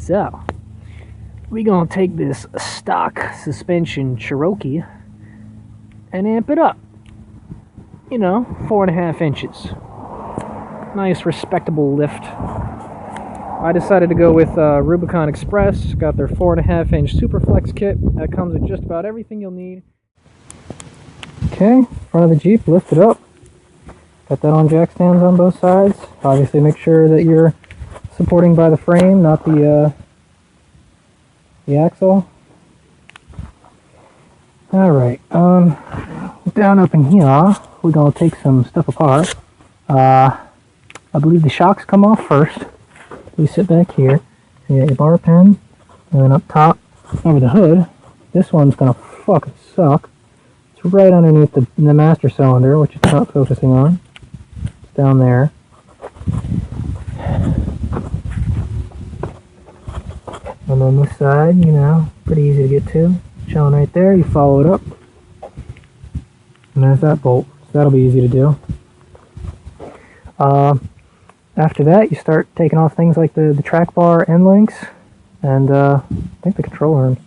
So, we're going to take this stock suspension Cherokee and amp it up. You know, 4.5 inches. Nice, respectable lift. I decided to go with Rubicon Express. Got their 4.5 inch SuperFlex kit. That comes with just about everything you'll need. Okay, front of the Jeep, lift it up. Got that on jack stands on both sides. Obviously make sure that you're supporting by the frame, not the axle. Alright, down up in here, we're going to take some stuff apart. I believe the shocks come off first. We sit back here, so you got your bar pin, and then up top, over the hood, this one's going to fucking suck. It's right underneath the master cylinder, which it's not focusing on. It's down there. And on this side, you know, pretty easy to get to. Chilling right there, you follow it up. And there's that bolt, so that'll be easy to do. After that, you start taking off things like the track bar end links, and I think the control arms.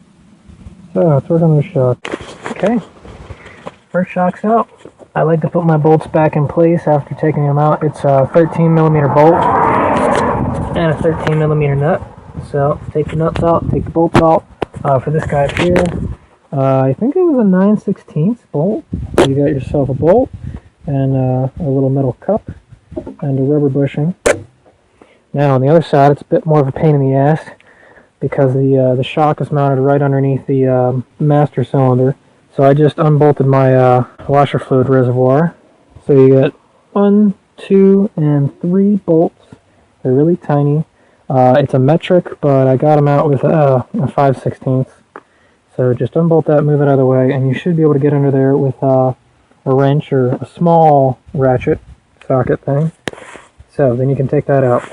So, let's work on the shock. Okay, first shock's out. I like to put my bolts back in place after taking them out. It's a 13mm bolt and a 13mm nut. So, take the nuts out, take the bolts out. For this guy up here, I think it was a 9/16 bolt. You got yourself a bolt and a little metal cup and a rubber bushing. Now on the other side, it's a bit more of a pain in the ass because the shock is mounted right underneath the master cylinder. So I just unbolted my washer fluid reservoir. So you got 1, 2, and 3 bolts. They're really tiny. It's a metric, but I got them out with a 5/16. So just unbolt that, move it out of the way, and you should be able to get under there with a wrench or a small ratchet socket thing. So then you can take that out.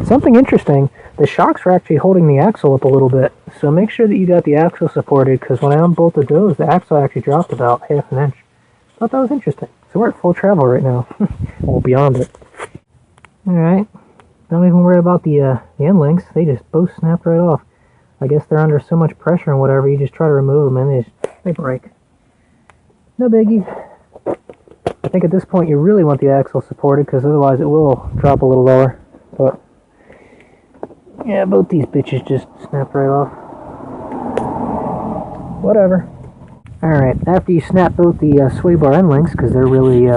Something interesting, the shocks are actually holding the axle up a little bit. So make sure that you got the axle supported, because when I unbolted those, the axle actually dropped about 1/2 inch. Thought that was interesting. So we're at full travel right now. Well, beyond it. Alright. Don't even worry about the end links. They just both snapped right off. I guess they're under so much pressure and whatever, you just try to remove them and they break. No biggie. I think at this point you really want the axle supported, because otherwise it will drop a little lower. But yeah, both these bitches just snapped right off. Whatever. Alright, after you snap both the sway bar end links, because they're really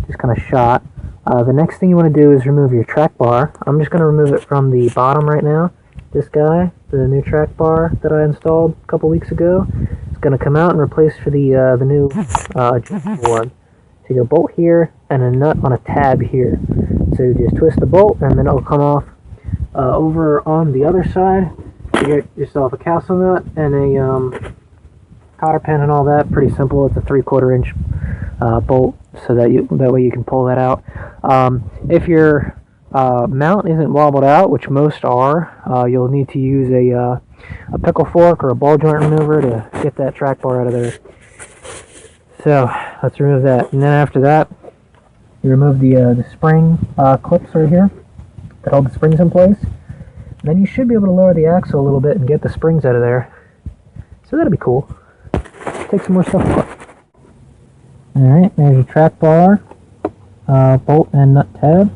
just kind of shot, the next thing you want to do is remove your track bar. I'm just going to remove it from the bottom right now. This guy, the new track bar that I installed a couple weeks ago, is going to come out and replace for the new one. So you go bolt here and a nut on a tab here. So you just twist the bolt and then it'll come off. Over on the other side, you get yourself a castle nut and a cotter pin and all that. Pretty simple. It's a 3/4 inch bolt, so that way you can pull that out. If your mount isn't wobbled out, which most are, you'll need to use a pickle fork or a ball joint remover to get that track bar out of there. So let's remove that, and then after that, you remove the spring clips right here that hold the springs in place. And then you should be able to lower the axle a little bit and get the springs out of there. So that'll be cool. Take some more stuff apart. Alright, there's your track bar, bolt and nut tab.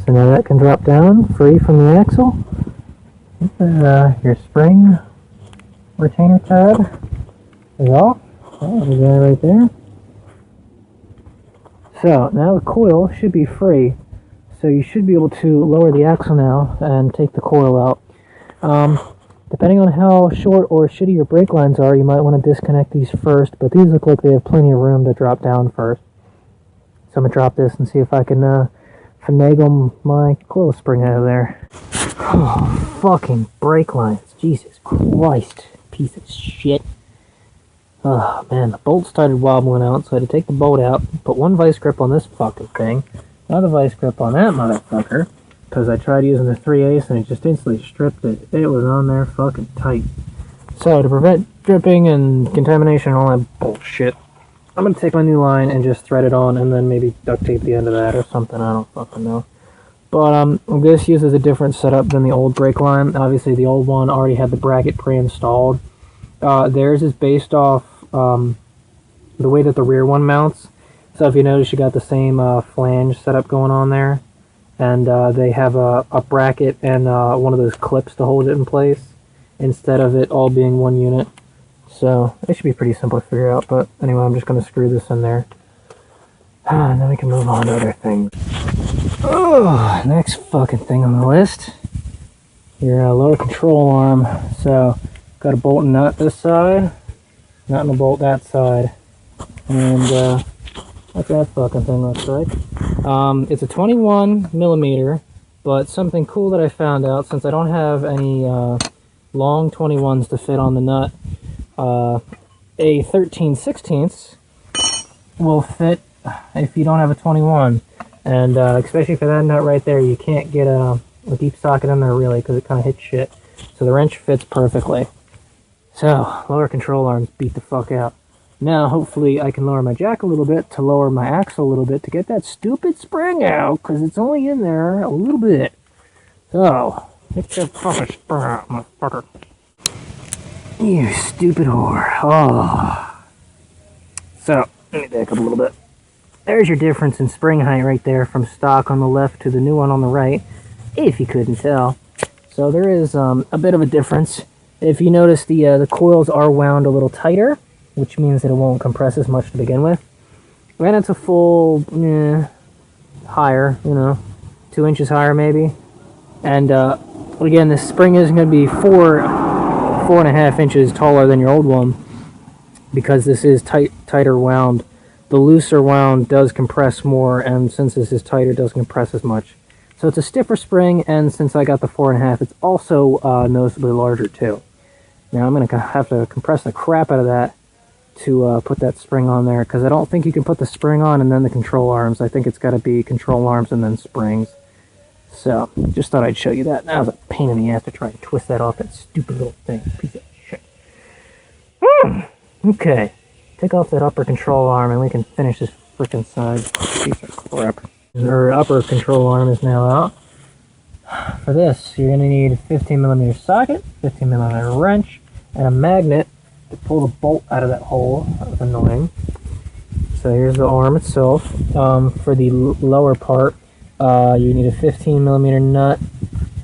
So now that can drop down free from the axle. Your spring retainer tab is off. Oh, there's that right there. So now the coil should be free. So you should be able to lower the axle now and take the coil out. Depending on how short or shitty your brake lines are, you might want to disconnect these first, but these look like they have plenty of room to drop down first. So I'm going to drop this and see if I can finagle my coil spring out of there. Oh, fucking brake lines. Jesus Christ. Piece of shit. Oh, man, the bolt started wobbling out, so I had to take the bolt out, put one vice grip on this fucking thing, another vice grip on that motherfucker, because I tried using the 3/8 and it just instantly stripped it. It was on there fucking tight. So to prevent dripping and contamination and all that bullshit, I'm going to take my new line and just thread it on and then maybe duct tape the end of that or something. I don't fucking know. But this uses a different setup than the old brake line. Obviously, the old one already had the bracket pre-installed. Theirs is based off the way that the rear one mounts. So if you notice, you got the same flange setup going on there. And they have a bracket and one of those clips to hold it in place, instead of it all being one unit. So it should be pretty simple to figure out. But anyway, I'm just going to screw this in there. And then we can move on to other things. Oh, next fucking thing on the list. Your lower control arm. So, got a bolt and nut this side, nut and a bolt that side. And what that fucking thing looks like. It's a 21 millimeter, but something cool that I found out, since I don't have any long 21s to fit on the nut, a 13/16 will fit if you don't have a 21. And especially for that nut right there, you can't get a deep socket in there really, because it kind of hits shit. So the wrench fits perfectly. So, lower control arms beat the fuck out. Now, hopefully, I can lower my jack a little bit to lower my axle a little bit to get that stupid spring out, because it's only in there a little bit. So, get that fucking spring out, motherfucker. You stupid whore. Oh. So, let me back up a little bit. There's your difference in spring height right there from stock on the left to the new one on the right, if you couldn't tell. So there is a bit of a difference. If you notice, the coils are wound a little tighter, which means that it won't compress as much to begin with. And it's a full, higher, 2 inches higher maybe. And again, this spring is going to be 4.5 inches taller than your old one, because this is tighter wound. The looser wound does compress more, and since this is tighter, it doesn't compress as much. So it's a stiffer spring, and since I got the 4.5, it's also noticeably larger too. Now I'm going to have to compress the crap out of that to put that spring on there, because I don't think you can put the spring on and then the control arms. I think it's got to be control arms and then springs. So, just thought I'd show you that. That was a pain in the ass to try and twist that off that stupid little thing. Piece of shit. Okay. Take off that upper control arm and we can finish this frickin' side piece of crap. Our upper control arm is now out. For this, you're going to need a 15mm socket, 15mm wrench, and a magnet to pull the bolt out of that hole. That was annoying. So here's the arm itself. For the lower part, you need a 15mm nut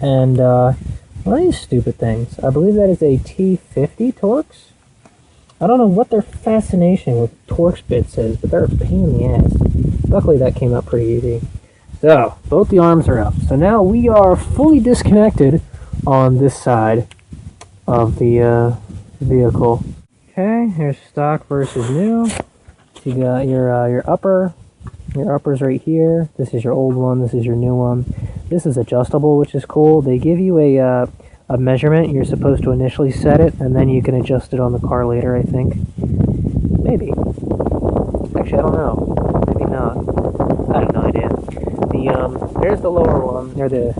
and one of these stupid things. I believe that is a T50 Torx. I don't know what their fascination with Torx bits is, but they're a pain in the ass. Luckily that came out pretty easy. So, both the arms are up. So now we are fully disconnected on this side of the vehicle. Okay, here's stock versus new. So you got your upper. Your upper's right here. This is your old one. This is your new one. This is adjustable, which is cool. They give you a measurement. You're supposed to initially set it, and then you can adjust it on the car later, I think. Maybe. Actually, I don't know. Maybe not. I have no idea. There's the lower one. The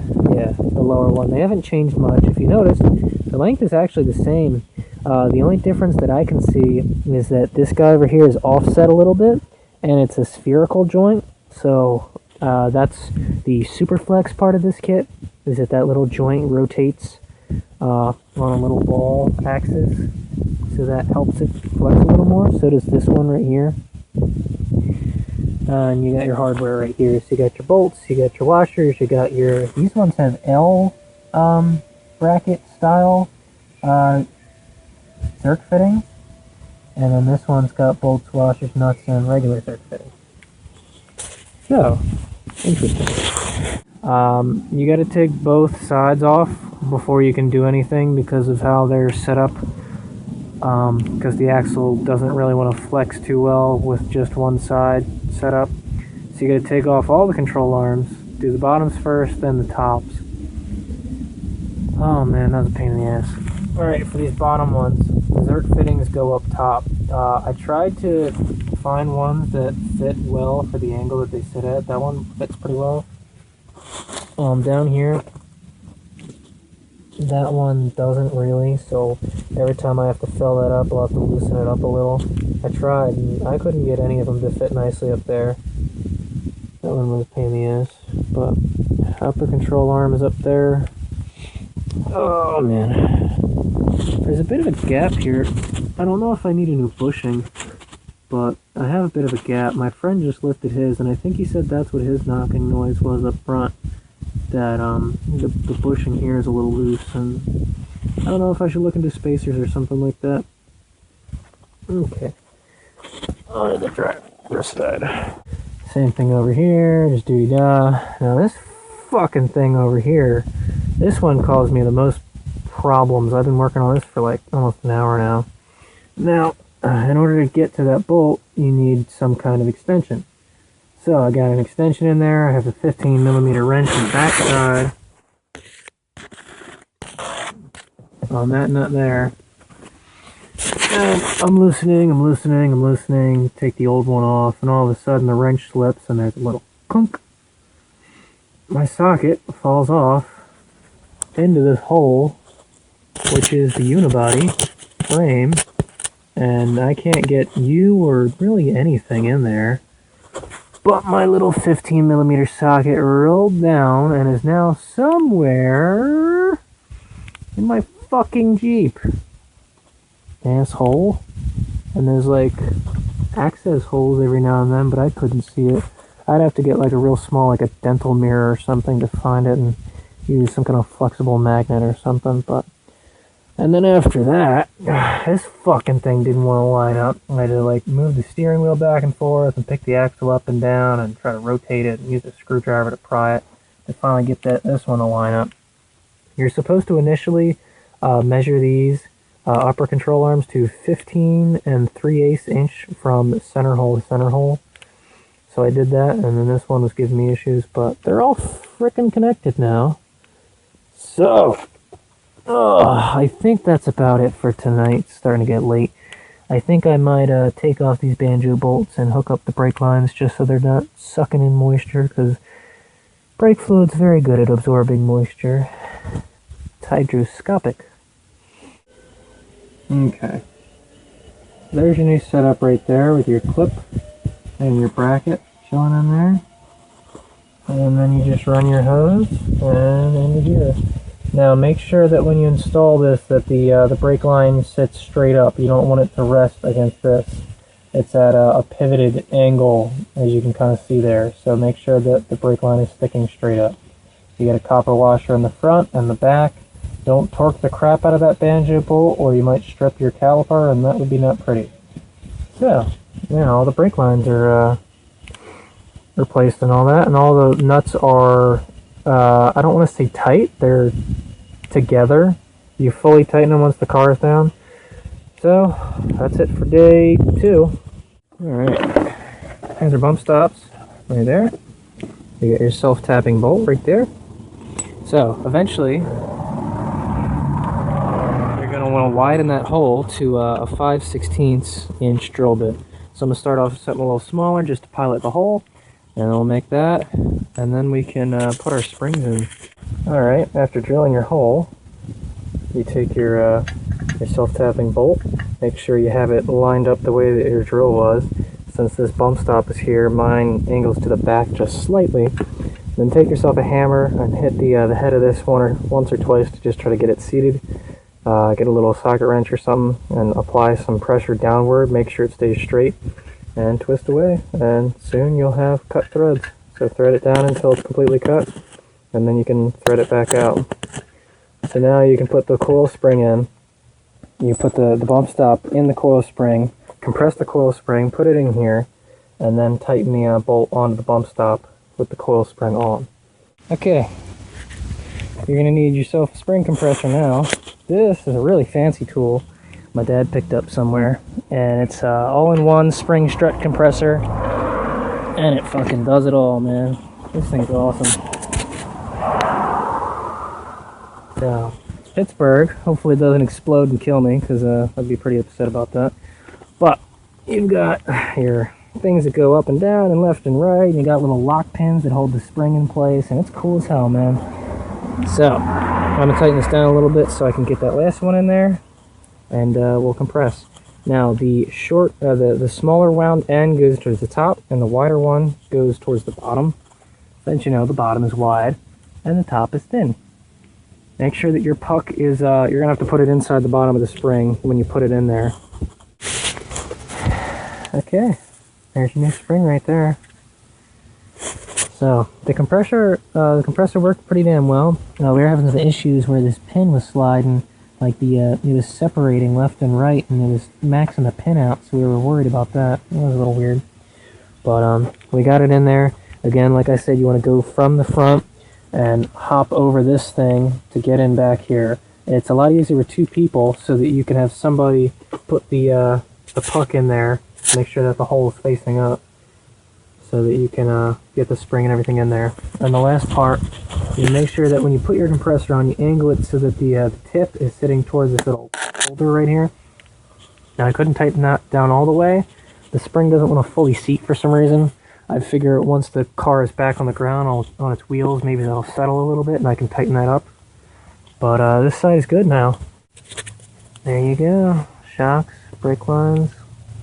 lower one. They haven't changed much. If you notice, the length is actually the same. The only difference that I can see is that this guy over here is offset a little bit, and it's a spherical joint. So that's the SuperFlex part of this kit, is that little joint rotates on a little ball axis, so that helps it flex a little more. So does this one right here. And you got your hardware right here. So you got your bolts, you got your washers, you got your, these ones have L bracket style zerk fitting, and then this one's got bolts, washers, nuts, and regular zerk fitting. So, interesting. You got to take both sides off before you can do anything because of how they're set up. Because the axle doesn't really want to flex too well with just one side set up. So you got to take off all the control arms, do the bottoms first, then the tops. Oh man, that was a pain in the ass. Alright, for these bottom ones, zerk fittings go up top. I tried to find ones that fit well for the angle that they sit at. That one fits pretty well. Down here, that one doesn't really, so every time I have to fill that up, I'll have to loosen it up a little. I tried, and I couldn't get any of them to fit nicely up there. That one was a pain in the ass, but upper control arm is up there. Oh man, there's a bit of a gap here. I don't know if I need a new bushing, but I have a bit of a gap. My friend just lifted his, and I think he said that's what his knocking noise was up front. That the bushing here is a little loose, and I don't know if I should look into spacers or something like that. Okay, on the driver's side. Same thing over here, just doo-dah. Now this fucking thing over here, this one caused me the most problems. I've been working on this for like almost an hour now. Now, in order to get to that bolt, you need some kind of extension. So I got an extension in there. I have a 15mm wrench in the back side on that nut there. And I'm loosening, take the old one off, and all of a sudden the wrench slips and there's a little clunk. My socket falls off into this hole, which is the unibody frame, and I can't get you or really anything in there. But my little 15mm socket rolled down and is now somewhere in my fucking Jeep. Asshole. And there's like access holes every now and then, but I couldn't see it. I'd have to get like a real small, like a dental mirror or something to find it, and use some kind of flexible magnet or something. But and then after that, this fucking thing didn't want to line up. I had to like move the steering wheel back and forth and pick the axle up and down and try to rotate it and use a screwdriver to pry it to finally get this one to line up. You're supposed to initially measure these upper control arms to 15 3/8 inch from center hole to center hole. So I did that, and then this one was giving me issues, but they're all frickin' connected now. So, I think that's about it for tonight. It's starting to get late. I think I might take off these banjo bolts and hook up the brake lines just so they're not sucking in moisture, because brake fluid's very good at absorbing moisture. It's hydroscopic. Okay. There's your new setup right there with your clip and your bracket showing in there. And then you just run your hose and into here. Now make sure that when you install this that the brake line sits straight up. You don't want it to rest against this. It's at a pivoted angle, as you can kind of see there. So make sure that the brake line is sticking straight up. You get a copper washer in the front and the back. Don't torque the crap out of that banjo bolt or you might strip your caliper, and that would be not pretty. So, you know, the brake lines are replaced and all that, and all the nuts are, I don't want to say tight, they're together. You fully tighten them once the car is down. So, that's it for day 2. Alright, here's our bump stops right there. You got your self-tapping bolt right there. So, eventually, you're going to want to widen that hole to a 5/16 inch drill bit. So I'm going to start off with something a little smaller just to pilot the hole, and we'll make that, and then we can put our springs in. Alright, after drilling your hole, you take your self-tapping bolt, make sure you have it lined up the way that your drill was. Since this bump stop is here, mine angles to the back just slightly. Then take yourself a hammer and hit the head of this once or twice to just try to get it seated. Get a little socket wrench or something and apply some pressure downward, make sure it stays straight, and twist away, and soon you'll have cut threads. So thread it down until it's completely cut, and then you can thread it back out. So now you can put the coil spring in. You put the bump stop in the coil spring, compress the coil spring, put it in here, and then tighten the bolt onto the bump stop with the coil spring on. Okay, you're going to need yourself a spring compressor now. This is a really fancy tool my dad picked up somewhere, and it's all-in-one spring strut compressor, and it fucking does it all, man. This thing's awesome. So, it's Pittsburgh. Hopefully it doesn't explode and kill me, because I'd be pretty upset about that. But you've got your things that go up and down and left and right, and you got little lock pins that hold the spring in place, and it's cool as hell, man. So, I'm going to tighten this down a little bit so I can get that last one in there, and we'll compress. Now, the smaller wound end goes towards the top, and the wider one goes towards the bottom. Since you know the bottom is wide. and the top is thin. Make sure that your puck is, you're going to have to put it inside the bottom of the spring when you put it in there. Okay, there's your new spring right there. So, the compressor worked pretty damn well. We were having some issues where this pin was sliding, like it was separating left and right, and it was maxing the pin out, so we were worried about that. It was a little weird. But, we got it in there. Again, like I said, you want to go from the front and hop over this thing to get in back here. It's a lot easier with two people, so that you can have somebody put the puck in there, make sure that the hole is facing up, so that you can get the spring and everything in there. And the last part, you make sure that when you put your compressor on, you angle it so that the tip is sitting towards this little holder right here. Now, I couldn't tighten that down all the way. The spring doesn't want to fully seat for some reason. I figure once the car is back on the ground on its wheels, maybe that'll settle a little bit and I can tighten that up. But this side is good now. There you go. Shocks, brake lines,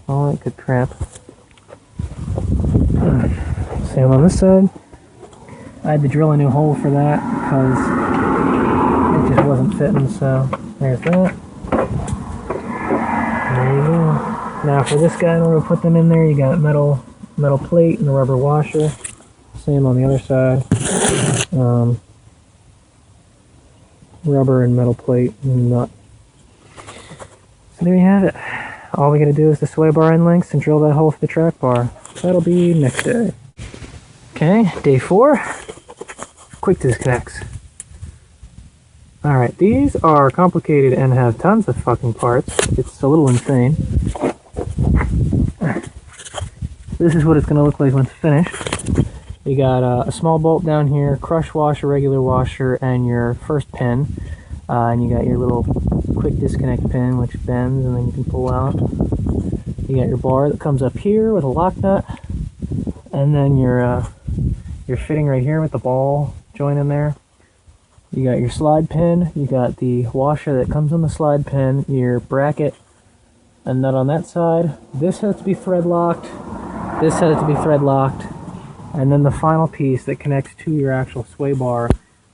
all that good crap. Same on this side. I had to drill a new hole for that because it just wasn't fitting, so there's that. There you go. Now for this guy, in order to put them in there, you got metal plate and a rubber washer. Same on the other side. Rubber and metal plate and nut. So there you have it. All we gotta do is the sway bar end links and drill that hole for the track bar. That'll be next day. Okay, day 4. Quick disconnects. Alright, these are complicated and have tons of fucking parts. It's a little insane. This is what it's going to look like when it's finished. You got a small bolt down here, crush washer, regular washer, and your first pin. And you got your little quick disconnect pin, which bends and then you can pull out. You got your bar that comes up here with a lock nut. And then your fitting right here with the ball joint in there. You got your slide pin, you got the washer that comes on the slide pin, your bracket, and nut on that side. This has to be thread locked. This has to be thread locked. And then the final piece that connects to your actual sway bar,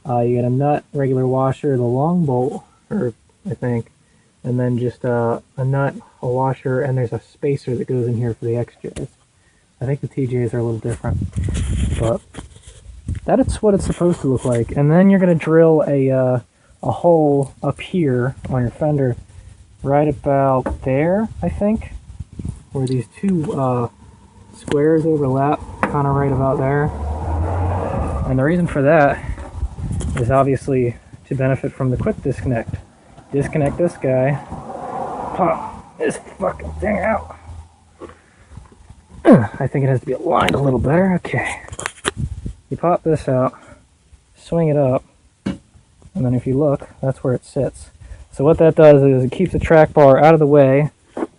you got a nut, regular washer, the long bolt, I think, and then just a nut, a washer, and there's a spacer that goes in here for the XJs. I think the TJs are a little different, but that's what it's supposed to look like. And then you're going to drill a hole up here on your fender, right about there, I think, where these two squares overlap, kind of right about there. And the reason for that is obviously to benefit from the quick disconnect. Disconnect this guy, pop this fucking thing out. I think it has to be aligned a little better. Okay. You pop this out, swing it up, and then if you look, that's where it sits. So what that does is it keeps the track bar out of the way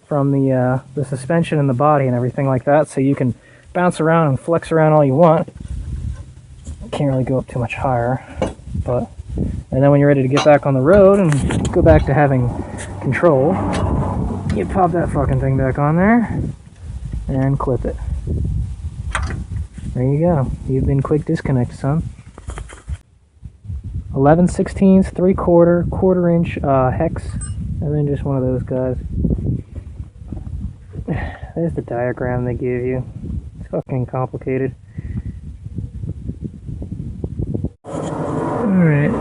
from the suspension and the body and everything like that, so you can bounce around and flex around all you want. Can't really go up too much higher, but and then when you're ready to get back on the road and go back to having control, you pop that fucking thing back on there and clip it. There you go. You've been quick disconnect, son. 11/16, 3/4, quarter-inch hex, and then just one of those guys. There's the diagram they give you. It's fucking complicated. Alright,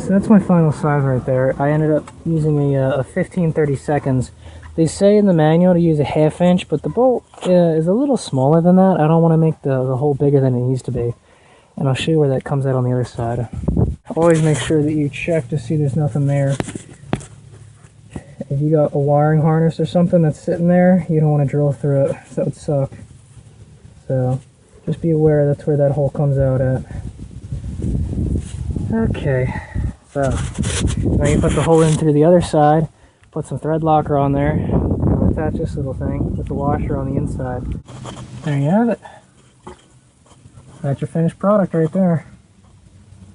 so that's my final size right there. I ended up using a 15/32. They say in the manual to use a 1/2 inch, but the bolt is a little smaller than that. I don't want to make the hole bigger than it needs to be. And I'll show you where that comes out on the other side. Always make sure that you check to see there's nothing there. If you got a wiring harness or something that's sitting there, you don't want to drill through it. That would suck. So just be aware that's where that hole comes out at. Okay, so now you put the hole in through the other side, put some thread locker on there, and attach this little thing with the washer on the inside. There you have it. That's your finished product right there.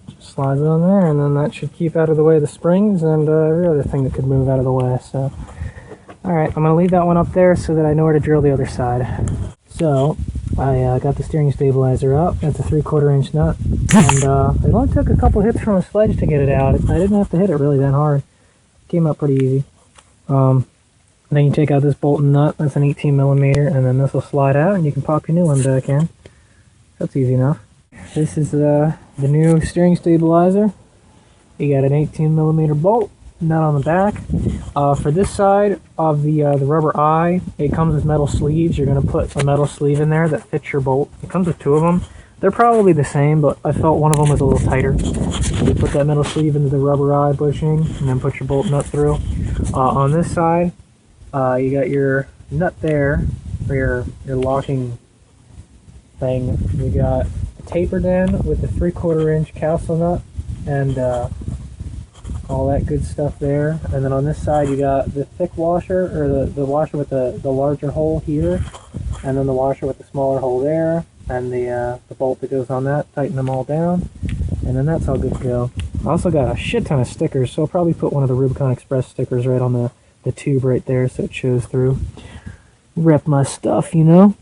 Just slides on there, and then that should keep out of the way the springs and every other thing that could move out of the way. So, alright, I'm going to leave that one up there so that I know where to drill the other side. So, I got the steering stabilizer out. That's a 3/4 inch nut, and it only took a couple hits from a sledge to get it out. I didn't have to hit it really that hard. It came up pretty easy. Then you take out this bolt and nut. That's an 18mm, and then this will slide out, and you can pop your new one back in. That's easy enough. This is the new steering stabilizer. You got an 18mm bolt, nut on the back. For this side of the rubber eye, it comes with metal sleeves. You're going to put a metal sleeve in there that fits your bolt. It comes with 2 of them. They're probably the same, but I felt one of them was a little tighter. So you put that metal sleeve into the rubber eye bushing, and then put your bolt nut through. On this side, you got your nut there for your locking thing. You got tapered in with the 3/4 inch cowsill nut and all that good stuff there. And then on this side you got the thick washer, or the washer with the larger hole here, and then the washer with the smaller hole there, and the bolt that goes on that. Tighten them all down, and then that's all good to go. I also got a shit ton of stickers, so I'll probably put one of the Rubicon Express stickers right on the tube right there so it shows through. Rep my stuff, you know.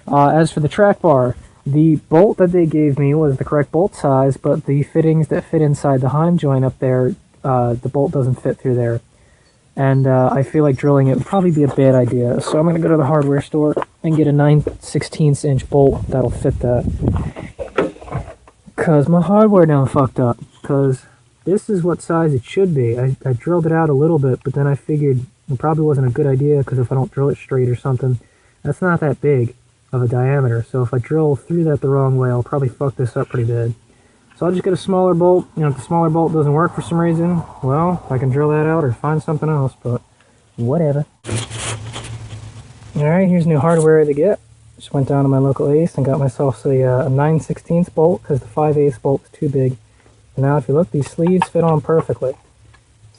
As for the track bar, the bolt that they gave me was the correct bolt size, but the fittings that fit inside the Heim joint up there, the bolt doesn't fit through there. And I feel like drilling it would probably be a bad idea. So I'm going to go to the hardware store and get a 9/16 inch bolt that'll fit that. Because my hardware done fucked up. Because this is what size it should be. I drilled it out a little bit, but then I figured it probably wasn't a good idea, because if I don't drill it straight or something, that's not that big of a diameter. So if I drill through that the wrong way, I'll probably fuck this up pretty bad. So I'll just get a smaller bolt. You know, if the smaller bolt doesn't work for some reason, well, I can drill that out or find something else, but whatever. Alright, here's new hardware to get. Just went down to my local Ace and got myself a 9/16 bolt, because the 5/8 bolt was too big. And now if you look, these sleeves fit on perfectly.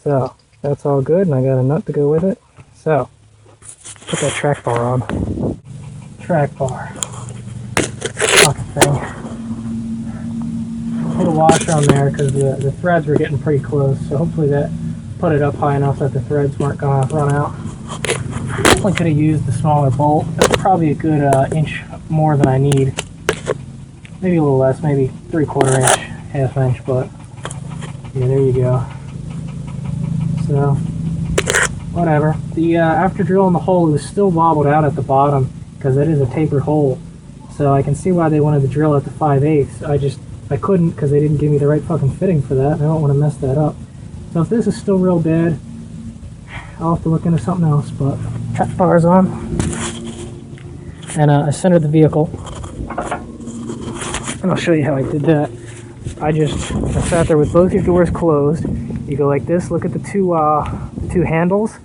So that's all good, and I got a nut to go with it. So put that track bar on. Track bar. Fucking thing. Put a washer on there because the threads were getting pretty close, so hopefully that put it up high enough that the threads weren't going to run out. Definitely could have used the smaller bolt. That's probably a good inch more than I need. Maybe a little less, maybe 3/4 inch, 1/2 inch, but yeah, there you go. So, whatever. The after drilling the hole, it was still wobbled out at the bottom, because it is a tapered hole. So I can see why they wanted to drill at the 5/8. I couldn't, because they didn't give me the right fucking fitting for that, and I don't want to mess that up. So if this is still real bad, I'll have to look into something else. But track bar's on, and I centered the vehicle, and I'll show you how I did that. I sat there with both your doors closed. You go like this. Look at the two handles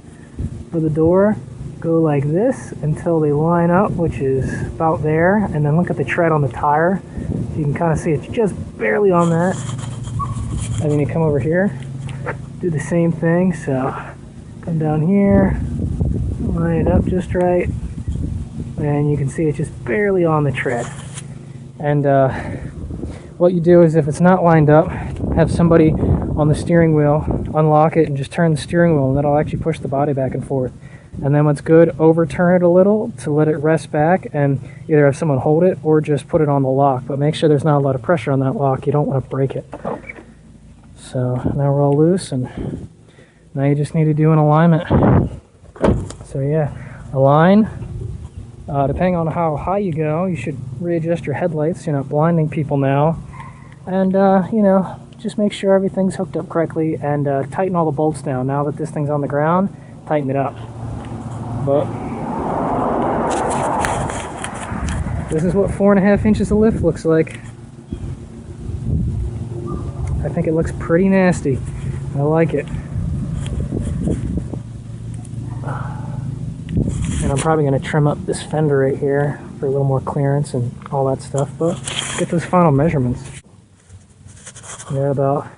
for the door. Go like this until they line up, which is about there, and then look at the tread on the tire. So you can kind of see it's just barely on that. And then you come over here, do the same thing. So come down here, line it up just right, and you can see it's just barely on the tread. And what you do is, if it's not lined up, have somebody on the steering wheel unlock it and just turn the steering wheel, and that'll actually push the body back and forth. And then when it's good, overturn it a little to let it rest back, and either have someone hold it or just put it on the lock. But make sure there's not a lot of pressure on that lock. You don't want to break it. So now we're all loose, and now you just need to do an alignment. So yeah, align. Depending on how high you go, you should readjust your headlights. You're not blinding people now. And, you know, just make sure everything's hooked up correctly, and tighten all the bolts down. Now that this thing's on the ground, tighten it up. But this is what 4.5 inches of lift looks like. I think it looks pretty nasty. I like it. And I'm probably going to trim up this fender right here for a little more clearance and all that stuff. But let's get those final measurements. They're about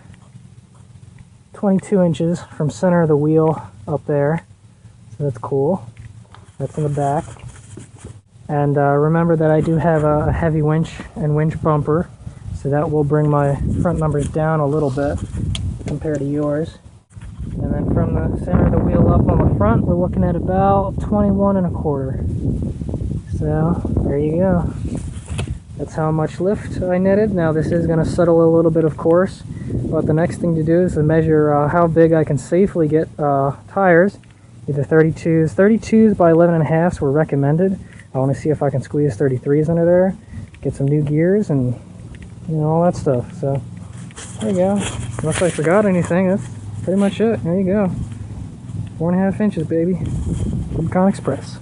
22 inches from center of the wheel up there. So that's cool. That's in the back. And remember that I do have a heavy winch and winch bumper, so that will bring my front numbers down a little bit compared to yours. And then from the center of the wheel up on the front, we're looking at about 21 1/4. So there you go. That's how much lift I netted. Now this is going to settle a little bit, of course, but the next thing to do is to measure how big I can safely get tires. Either 32s. 32s by 11.5s were recommended. I want to see if I can squeeze 33s under there, get some new gears, and all that stuff. So there you go. Unless I forgot anything, that's pretty much it. There you go. 4.5 inches, baby. Rubicon Express.